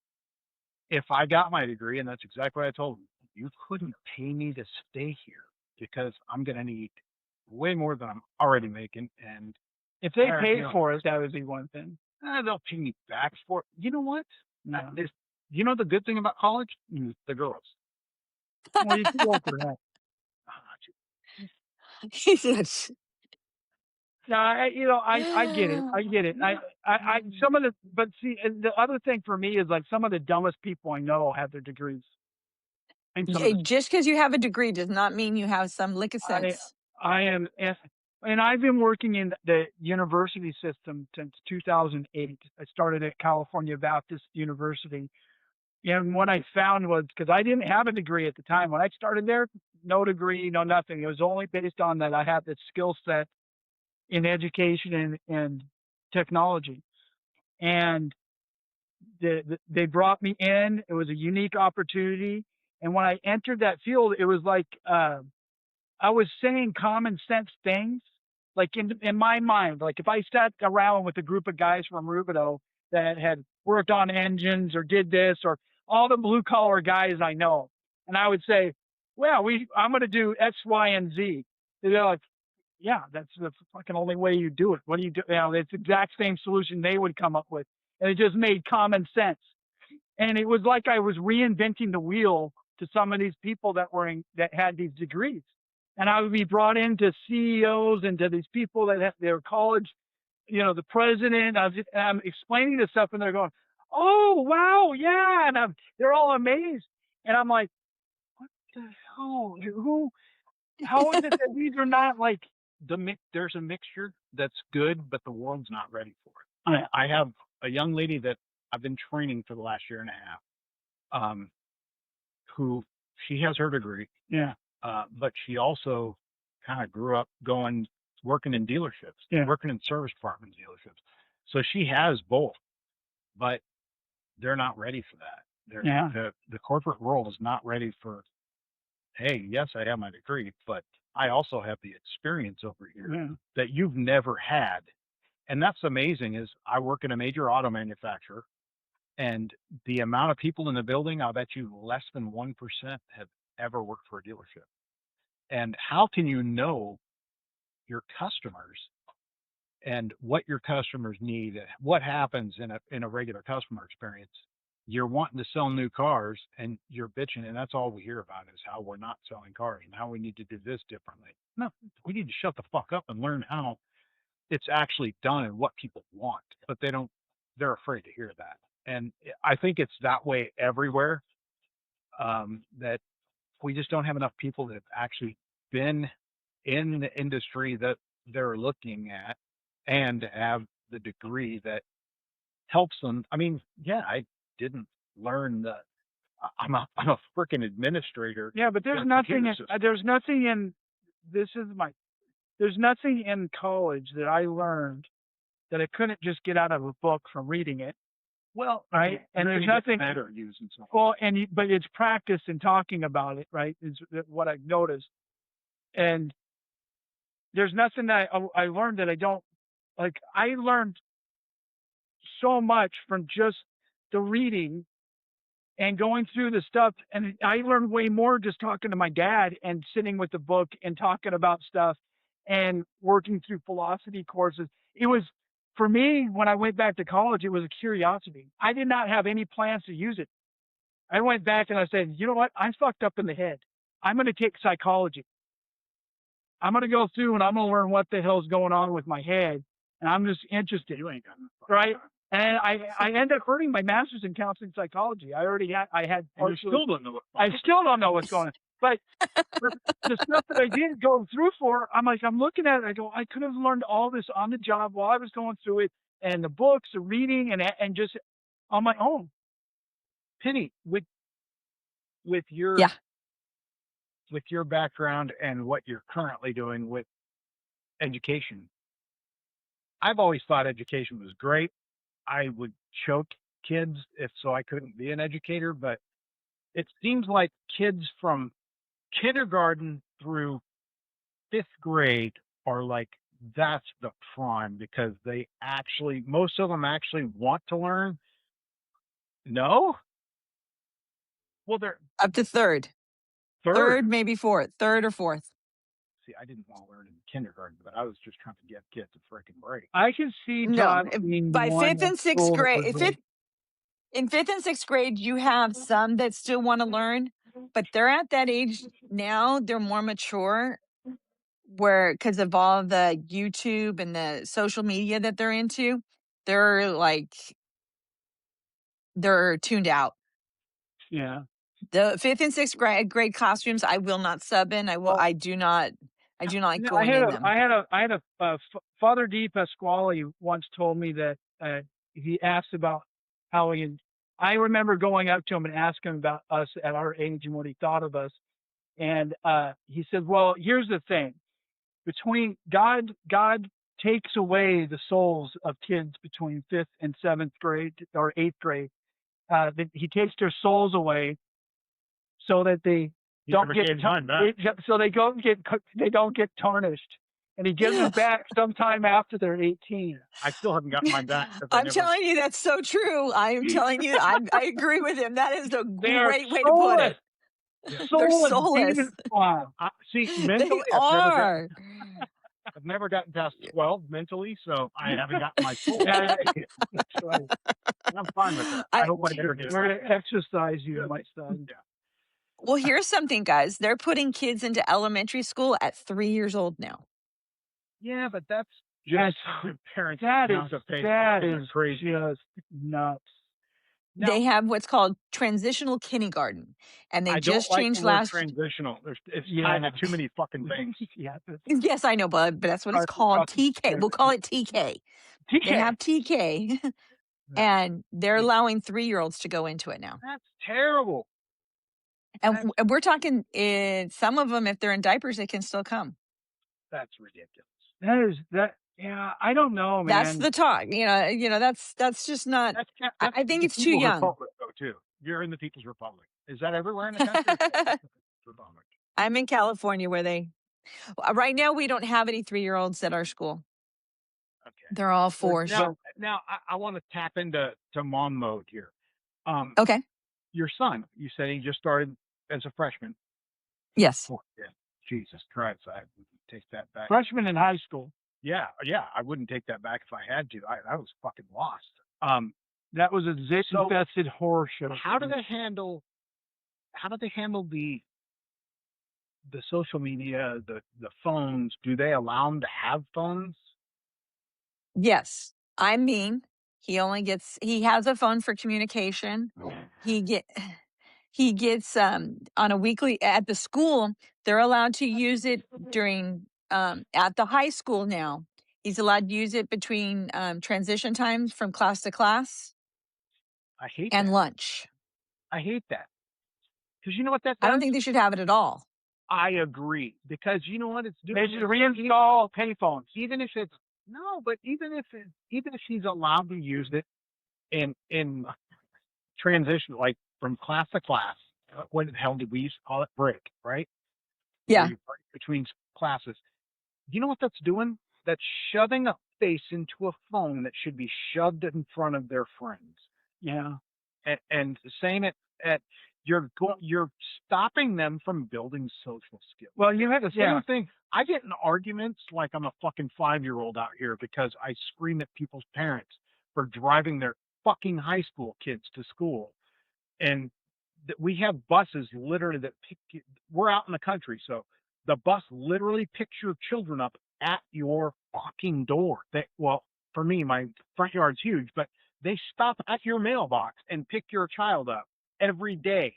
[SPEAKER 2] if I got my degree, and that's exactly what I told them, you couldn't pay me to stay here because I'm gonna need way more than I'm already making, and
[SPEAKER 1] If they
[SPEAKER 2] Or,
[SPEAKER 1] paid
[SPEAKER 2] you know-
[SPEAKER 1] for it, that would be one thing.
[SPEAKER 2] they'll pay me back for it. You know what?
[SPEAKER 1] No.
[SPEAKER 2] You know the good thing about college? The girls.
[SPEAKER 1] Well, you can go for that.
[SPEAKER 3] He said,
[SPEAKER 1] No, I get it. I get it. Some of the, but see, and the other thing for me is like some of the dumbest people I know have their degrees. And some of the,
[SPEAKER 3] just because you have a degree does not mean you have some lick of sense.
[SPEAKER 1] I am, and I've been working in the university system since 2008. I started at California Baptist University. And what I found was, because I didn't have a degree at the time, when I started there, no degree, no nothing. It was only based on that I had the skill set in education and technology. And they brought me in. It was a unique opportunity. And when I entered that field, it was like I was saying common sense things, like in my mind. Like if I sat around with a group of guys from Rubidoux that had worked on engines or did this, or all the blue collar guys I know, and I would say, well, I'm going to do X, Y, and Z. They're like, yeah, that's the fucking only way you do it. What do you do? It's the exact same solution they would come up with. And it just made common sense. And it was like I was reinventing the wheel to some of these people that had these degrees. And I would be brought into CEOs and to these people that had their college, the president. I'm explaining this stuff and they're going, oh, wow, yeah. And they're all amazed. And I'm like, what the hell? How is it that these are not like,
[SPEAKER 2] there's a mixture that's good, but the world's not ready for it. I have a young lady that I've been training for the last year and a half, who she has her degree.
[SPEAKER 1] Yeah.
[SPEAKER 2] But she also kind of grew up working in dealerships, working in service department dealerships. So she has both, but they're not ready for that. The corporate world is not ready for, hey, yes, I have my degree, but I also have the experience over here that you've never had. And that's amazing is I work in a major auto manufacturer, and the amount of people in the building, I'll bet you less than 1% have ever worked for a dealership. And how can you know your customers and what your customers need, what happens in a regular customer experience? You're wanting to sell new cars and you're bitching, and that's all we hear about is how we're not selling cars and how we need to do this differently. No, we need to shut the fuck up and learn how it's actually done and what people want, but they're afraid to hear that. And I think it's that way everywhere. That we just don't have enough people that have actually been in the industry that they're looking at and have the degree that helps them. I mean, yeah, I didn't learn the. I'm a freaking administrator.
[SPEAKER 1] Yeah, but
[SPEAKER 2] in a computer system.
[SPEAKER 1] there's nothing in this is my there's nothing in college that I learned that I couldn't just get out of a book from reading it.
[SPEAKER 2] Well,
[SPEAKER 1] right, and
[SPEAKER 2] you're
[SPEAKER 1] there's
[SPEAKER 2] gonna get
[SPEAKER 1] nothing
[SPEAKER 2] better using something.
[SPEAKER 1] well, but it's practice and talking about it, right? Is what I've noticed, and there's nothing that I learned that I don't like. I learned so much from just the reading and going through the stuff, and I learned way more just talking to my dad and sitting with the book and talking about stuff and working through philosophy courses. It was, for me, when I went back to college, it was a curiosity. I did not have any plans to use it. I went back and I said, you know what? I'm fucked up in the head. I'm going to take psychology. I'm going to go through and I'm going to learn what the hell's going on with my head. And I'm just interested.
[SPEAKER 2] You ain't got no
[SPEAKER 1] right? And I ended up earning my master's in counseling psychology. I had
[SPEAKER 2] And you still don't know what.
[SPEAKER 1] I still don't know what's going on. But the stuff that I did go through for, I'm looking at it, I go, I could have learned all this on the job while I was going through it, and the books, the reading, and just on my own.
[SPEAKER 2] Penny, with your
[SPEAKER 3] Yeah.
[SPEAKER 2] with your background and what you're currently doing with education, I've always thought education was great. I would choke kids if so I couldn't be an educator, but it seems like kids from kindergarten through 5th grade are like, that's the prime because most of them actually want to learn. No? Well, they're
[SPEAKER 3] Up to third, maybe fourth, third or fourth.
[SPEAKER 2] See, I didn't want to learn in kindergarten, but I was just trying to give kids a freaking break.
[SPEAKER 1] I can see
[SPEAKER 3] No,
[SPEAKER 1] Todd being
[SPEAKER 3] by
[SPEAKER 1] one
[SPEAKER 3] fifth and sixth
[SPEAKER 1] school that
[SPEAKER 3] grade,
[SPEAKER 1] was like,
[SPEAKER 3] in fifth and sixth grade, you have some that still want to learn, but they're at that age now. They're more mature, because of all the YouTube and the social media that they're into, they're tuned out.
[SPEAKER 1] yeah.
[SPEAKER 3] The 5th and 6th grade classrooms, I will not sub in. I do not like
[SPEAKER 1] No,
[SPEAKER 3] going in them.
[SPEAKER 1] I had a Father D. Pasquale once told me that he asked about how I remember going up to him and asking him about us at our age and what he thought of us. And he said, well, here's the thing. Between God takes away the souls of kids between 5th and 7th grade or 8th grade. He takes their souls away so that they don't get they don't get tarnished, and he gives them back sometime after they're 18.
[SPEAKER 2] I still haven't gotten mine back.
[SPEAKER 3] I'm telling you, that's so true. I am telling you, I agree with him. That is a great way to put it. They're soulless.
[SPEAKER 2] See, mentally,
[SPEAKER 3] They are.
[SPEAKER 2] I've never gotten past 12 mentally, so I haven't gotten my soul. I'm fine with that. I hope I never get it.
[SPEAKER 1] We're going to exercise you, my son.
[SPEAKER 2] Yeah.
[SPEAKER 3] Well, here's something, guys. They're putting kids into elementary school at 3 years old now.
[SPEAKER 2] Yeah, but that's just parents.
[SPEAKER 1] That is crazy. Just nuts.
[SPEAKER 3] Now, they have what's called transitional kindergarten, and they just changed
[SPEAKER 2] transitional. It's kind of too many fucking things.
[SPEAKER 3] Yes, I know, bud, but that's what it's called. TK. We'll call it TK. They have TK, and they're allowing 3-year-olds to go into it now.
[SPEAKER 2] That's terrible.
[SPEAKER 3] And we're talking, some of them, if they're in diapers, they can still come.
[SPEAKER 2] That's ridiculous.
[SPEAKER 1] Yeah, I don't know, man.
[SPEAKER 3] That's the talk. That's just not. I think it's too young.
[SPEAKER 2] Republic, though, too. You're in the People's Republic. Is that everywhere in the country? Republic.
[SPEAKER 3] I'm in California, where right now we don't have any 3-year-olds at our school.
[SPEAKER 2] Okay,
[SPEAKER 3] they're all forced.
[SPEAKER 2] Now I want to tap into mom mode here.
[SPEAKER 3] Okay.
[SPEAKER 2] Your son, you said he just started as a freshman.
[SPEAKER 3] Yes.
[SPEAKER 2] Oh, yeah. Jesus Christ, I would take that back.
[SPEAKER 1] Freshman in high school.
[SPEAKER 2] Yeah, I wouldn't take that back if I had to. I was fucking lost.
[SPEAKER 1] That was a zit-infested horror show.
[SPEAKER 2] How do they handle the social media, the phones? Do they allow them to have phones?
[SPEAKER 3] Yes. I mean, he has a phone for communication. he gets on a weekly at the school. They're allowed to use it during at the high school now. He's allowed to use it between transition times from class to class
[SPEAKER 2] I hate
[SPEAKER 3] and
[SPEAKER 2] that.
[SPEAKER 3] lunch.
[SPEAKER 2] I hate that. Because you know what that
[SPEAKER 3] I
[SPEAKER 2] does?
[SPEAKER 3] don't think they should have it at all.
[SPEAKER 2] I agree. Because you know what it's doing?
[SPEAKER 1] They should reinstall payphones.
[SPEAKER 2] Even if it's no, but even if he's allowed to use it in transition, like from class to class, what the hell did we used to call it? Break, right?
[SPEAKER 3] Yeah.
[SPEAKER 2] Where you break between classes. You know what that's doing? That's shoving a face into a phone that should be shoved in front of their friends.
[SPEAKER 1] Yeah.
[SPEAKER 2] And saying it at you're stopping them from building social skills.
[SPEAKER 1] Well, you had the
[SPEAKER 2] Same thing. I get in arguments like I'm a fucking 5-year-old out here because I scream at people's parents for driving their fucking high school kids to school. And we have buses literally that pick you. We're out in the country, so the bus literally picks your children up at your fucking door. Well, for me, my front yard's huge, but they stop at your mailbox and pick your child up every day.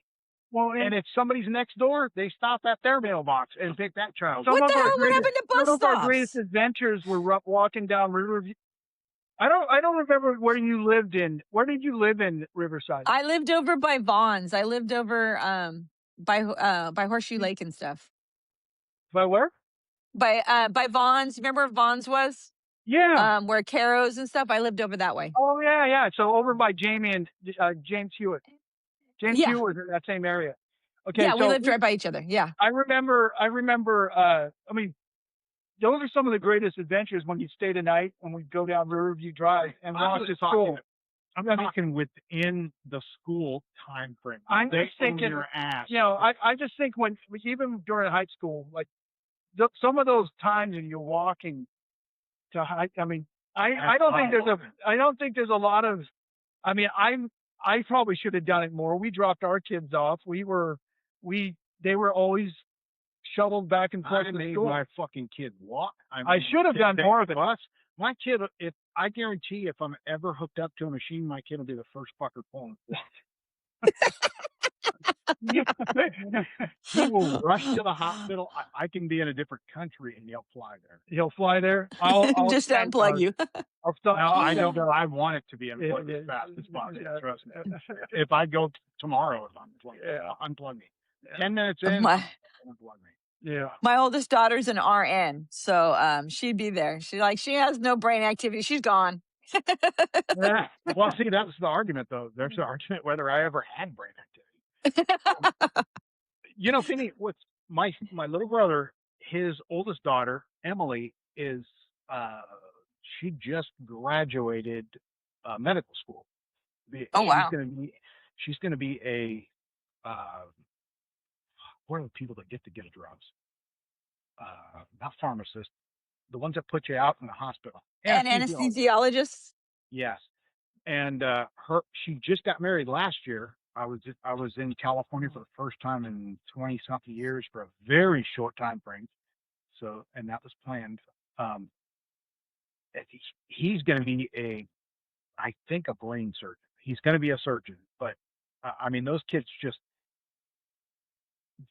[SPEAKER 2] Well, and if somebody's next door, they stop at their mailbox and pick that child up.
[SPEAKER 3] What the hell would happen to bus
[SPEAKER 1] Some of our
[SPEAKER 3] stops?
[SPEAKER 1] greatest adventures were walking down Riverside. I don't remember where you lived in. Where did you live in Riverside?
[SPEAKER 3] I lived over by Vaughn's. I lived over by Horseshoe Lake and stuff.
[SPEAKER 1] By where?
[SPEAKER 3] By Vaughn's. Remember where Vaughn's was?
[SPEAKER 1] Yeah.
[SPEAKER 3] Where Caro's and stuff. I lived over that way.
[SPEAKER 1] Oh yeah. So over by Jamie and James Hewitt. James Hewitt was in that same area. Okay.
[SPEAKER 3] Yeah,
[SPEAKER 1] so
[SPEAKER 3] we lived right by each other. Yeah.
[SPEAKER 1] I remember. I mean, those are some of the greatest adventures when you stay the night when we go down Riverview Drive and walk to school.
[SPEAKER 2] I'm talking within the school time frame.
[SPEAKER 1] I'm just thinking,
[SPEAKER 2] your ass.
[SPEAKER 1] You know, I just think even during high school, like some of those times when you're walking to high, I mean, I don't think there's a lot of, I mean, I probably should have done it more. We dropped our kids off. They were always shuttled back and forth
[SPEAKER 2] I
[SPEAKER 1] to
[SPEAKER 2] made
[SPEAKER 1] school.
[SPEAKER 2] my fucking kid walk.
[SPEAKER 1] I should have done more of it.
[SPEAKER 2] My kid, I guarantee if I'm ever hooked up to a machine, my kid will be the first fucker pulling. He will rush to the hospital. I can be in a different country and he'll fly there.
[SPEAKER 1] He'll fly there. I'll
[SPEAKER 3] just unplug you.
[SPEAKER 2] I don't know. I want it to be unplugged as fast as possible. Trust me. If I go tomorrow, unplug me. 10 minutes in, unplug me.
[SPEAKER 1] Yeah.
[SPEAKER 3] My oldest daughter's an RN, so she'd be there. She has no brain activity. She's gone.
[SPEAKER 2] Well, see, that's the argument, though. There's the argument whether I ever had brain activity. You know, Finny, with my little brother, his oldest daughter, Emily, is she just graduated medical school.
[SPEAKER 3] Oh, wow.
[SPEAKER 2] She's going to be a what are the people that get to give drugs? Not pharmacists, the ones that put you out in the hospital.
[SPEAKER 3] And anesthesiologists.
[SPEAKER 2] Yes, and she just got married last year. I was in California for the first time in 20-something years for a very short time frame. So, and that was planned. He's going to be I think a brain surgeon. He's going to be a surgeon, but I mean, those kids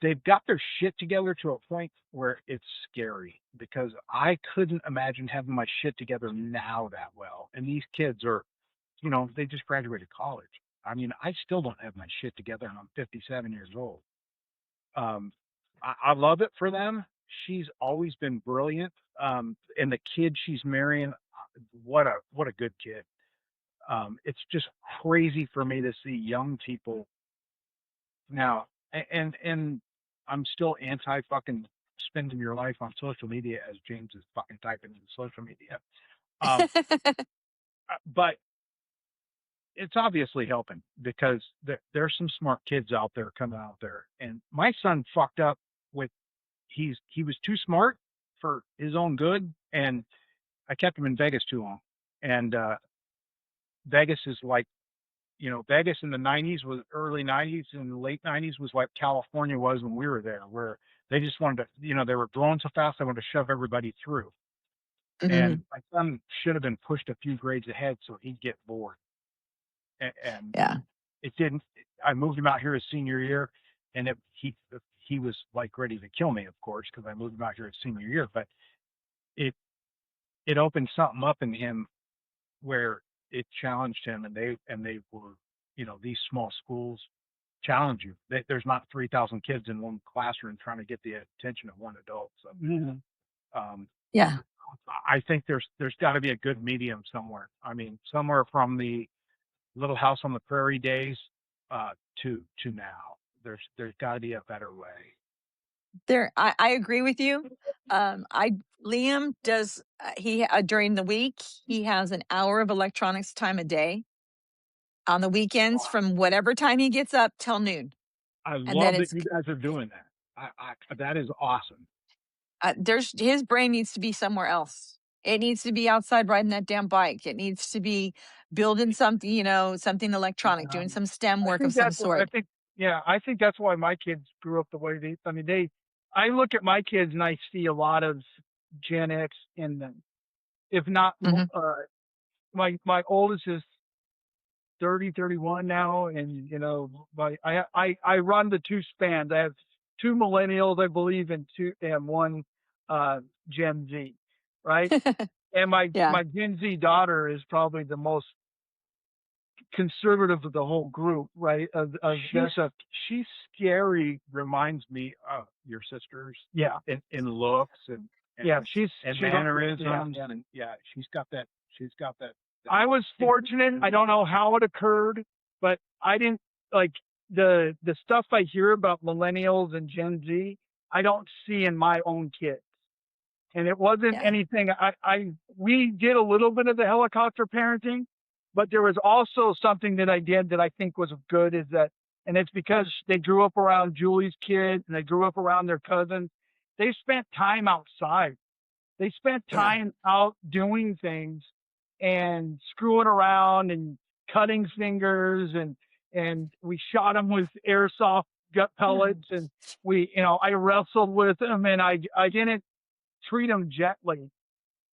[SPEAKER 2] they've got their shit together to a point where it's scary because I couldn't imagine having my shit together now that well. And these kids are, you know, they just graduated college. I mean, I still don't have my shit together and I'm 57 years old. I love it for them. She's always been brilliant. And the kid she's marrying, what a good kid. It's just crazy for me to see young people now. And I'm still anti fucking spending your life on social media as James is fucking typing in social media. But it's obviously helping because there's some smart kids out there coming out there. And my son fucked up with he was too smart for his own good, and I kept him in Vegas too long. And Vegas is like, you know, Vegas in the 90s was early 90s and the late 90s was like California was when we were there, where they just wanted to, you know, they were growing so fast they wanted to shove everybody through. Mm-hmm. And my son should have been pushed a few grades ahead so he'd get bored. And
[SPEAKER 3] yeah,
[SPEAKER 2] it didn't. I moved him out here his senior year, and he was like ready to kill me, of course, because I moved him out here his senior year. But it opened something up in him where it challenged him, and they were, these small schools challenge you. There's not 3,000 kids in one classroom trying to get the attention of one adult. So,
[SPEAKER 3] Yeah.
[SPEAKER 2] I think there's got to be a good medium somewhere. I mean, somewhere from the Little House on the Prairie days to now. There's got to be a better way.
[SPEAKER 3] I agree with you. Liam does during the week he has an hour of electronics time a day. On the weekends, from whatever time he gets up till noon.
[SPEAKER 2] I love that you guys are doing that. That is awesome.
[SPEAKER 3] His brain needs to be somewhere else. It needs to be outside riding that damn bike. It needs to be building something, something electronic, doing some STEM work of some sort.
[SPEAKER 1] I think that's why my kids grew up the way they. I mean, I look at my kids and I see a lot of Gen X in them. If not, my oldest is 30, 31 now, and I run the two spans. I have two millennials, I believe, and one Gen Z, right? And my Gen Z daughter is probably the most conservative of the whole group, right?
[SPEAKER 2] She's scary. Reminds me of your sisters.
[SPEAKER 1] Yeah,
[SPEAKER 2] in looks and
[SPEAKER 1] she's
[SPEAKER 2] mannerisms, and she's got that.
[SPEAKER 1] I was fortunate. I don't know how it occurred, but I didn't like the stuff I hear about millennials and Gen Z. I don't see in my own kids, and it wasn't anything. We did a little bit of the helicopter parenting, but there was also something that I did that I think was good. Is that, and it's because they grew up around Julie's kids and they grew up around their cousins. They spent time outside. They spent time out doing things and screwing around and cutting fingers, and we shot them with airsoft gut pellets, and I wrestled with them, and I didn't treat them gently.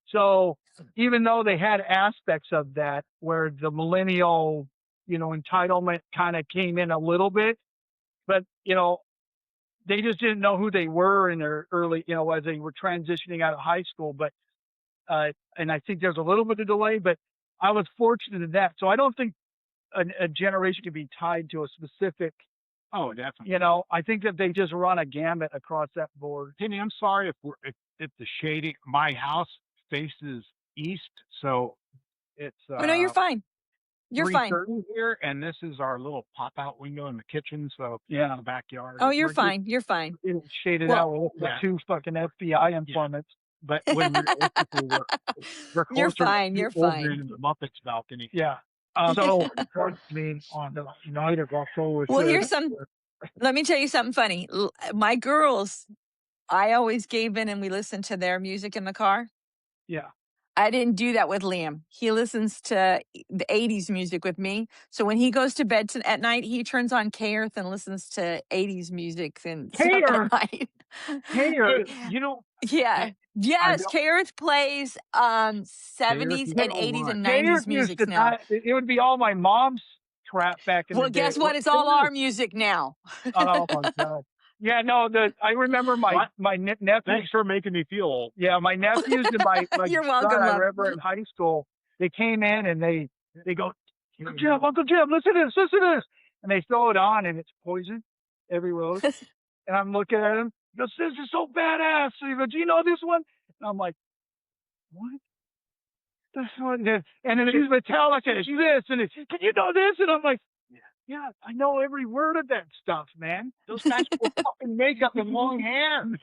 [SPEAKER 1] So even though they had aspects of that where the millennial, entitlement kind of came in a little bit, but they just didn't know who they were in their early, as they were transitioning out of high school. But and I think there's a little bit of delay, but I was fortunate in that. So I don't think a generation can be tied to a specific.
[SPEAKER 2] Oh, definitely.
[SPEAKER 1] I think that they just run a gamut across that board.
[SPEAKER 2] Penny, I'm sorry if the shading. My house faces east, so it's.
[SPEAKER 3] Oh no, you're fine. You're fine
[SPEAKER 2] here, and this is our little pop-out window in the kitchen. So in the backyard.
[SPEAKER 3] Oh, you're fine. You're fine.
[SPEAKER 1] It's shaded out with two fucking FBI informants.
[SPEAKER 2] But when we're closer
[SPEAKER 3] you're fine. You're fine.
[SPEAKER 2] In the Muppets balcony.
[SPEAKER 1] Yeah. So on the night of October.
[SPEAKER 3] Well, here's let me tell you something funny. My girls, I always gave in and we listened to their music in the car.
[SPEAKER 1] Yeah.
[SPEAKER 3] I didn't do that with Liam. He listens to the 80s music with me. So when he goes to bed at night, he turns on K-Earth and listens to 80s music and
[SPEAKER 1] K-Earth.
[SPEAKER 2] K-Earth.
[SPEAKER 3] Yeah. Yes, K-Earth plays 70s and 80s and 90s music now.
[SPEAKER 1] It would be all my mom's crap back in the day.
[SPEAKER 3] Well, guess what? It's all our music now.
[SPEAKER 1] Oh my God. Yeah, no, I remember my nephews.
[SPEAKER 2] Thanks for making me feel old.
[SPEAKER 1] Yeah, my nephews and my
[SPEAKER 3] You're welcome,
[SPEAKER 1] son, I remember in high school, they came in and they go, Uncle Jim, listen to this. And they throw it on and it's Poison, Every Rose. And I'm looking at him. He goes, this is so badass. He goes, do you know this one? And I'm like, what? And then he's Metallica, it's this, and can you know this? And I'm like, yeah, I know every word of that stuff, man. Those guys will fucking make up in long hands.